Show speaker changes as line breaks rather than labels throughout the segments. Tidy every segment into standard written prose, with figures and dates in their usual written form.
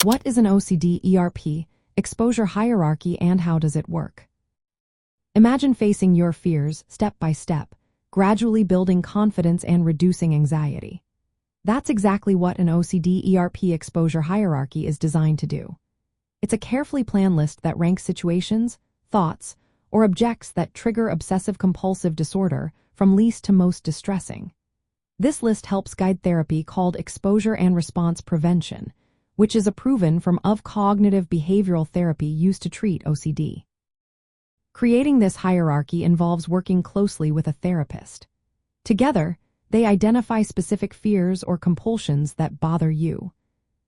What is an OCD ERP, exposure hierarchy, and how does it work? Imagine facing your fears step by step, gradually building confidence and reducing anxiety. That's exactly what an OCD ERP exposure hierarchy is designed to do. It's a carefully planned list that ranks situations, thoughts, or objects that trigger obsessive-compulsive disorder from least to most distressing. This list helps guide therapy called exposure and response prevention, which is a proven form of cognitive behavioral therapy used to treat OCD. Creating this hierarchy involves working closely with a therapist. Together, they identify specific fears or compulsions that bother you.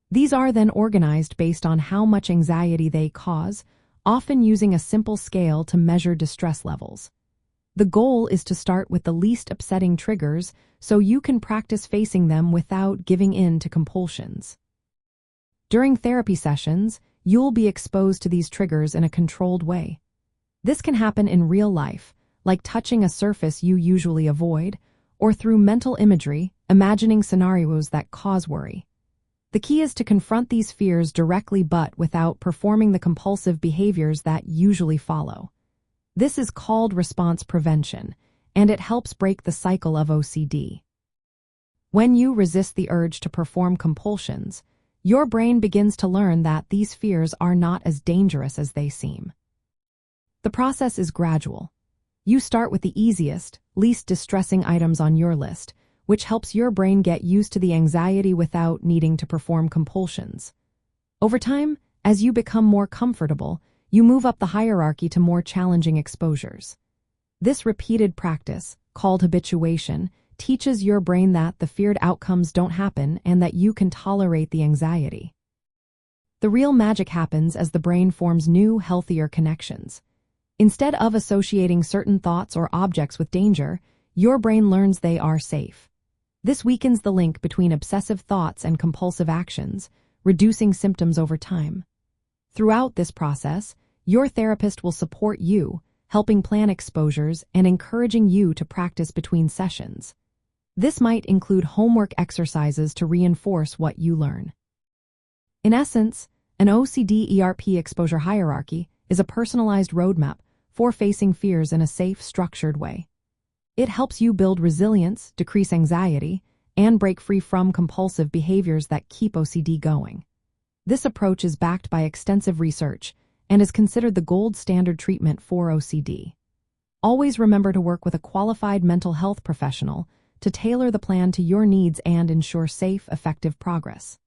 These are then organized based on how much anxiety they cause, often using a simple scale to measure distress levels. The goal is to start with the least upsetting triggers so you can practice facing them without giving in to compulsions. During therapy sessions, you'll be exposed to these triggers in a controlled way. This can happen in real life, like touching a surface you usually avoid, or through mental imagery, imagining scenarios that cause worry. The key is to confront these fears directly but without performing the compulsive behaviors that usually follow. This is called response prevention, and it helps break the cycle of OCD. When you resist the urge to perform compulsions, your brain begins to learn that these fears are not as dangerous as they seem. The process is gradual. You start with the easiest, least distressing items on your list, which helps your brain get used to the anxiety without needing to perform compulsions. Over time, as you become more comfortable, you move up the hierarchy to more challenging exposures. This repeated practice, called habituation, teaches your brain that the feared outcomes don't happen and that you can tolerate the anxiety. The real magic happens as the brain forms new, healthier connections. Instead of associating certain thoughts or objects with danger, your brain learns they are safe. This weakens the link between obsessive thoughts and compulsive actions, reducing symptoms over time. Throughout this process, your therapist will support you, helping plan exposures and encouraging you to practice between sessions. This might include homework exercises to reinforce what you learn. In essence, an OCD ERP exposure hierarchy is a personalized roadmap for facing fears in a safe, structured way. It helps you build resilience, decrease anxiety, and break free from compulsive behaviors that keep OCD going. This approach is backed by extensive research and is considered the gold standard treatment for OCD. Always remember to work with a qualified mental health professional to tailor the plan to your needs and ensure safe, effective progress.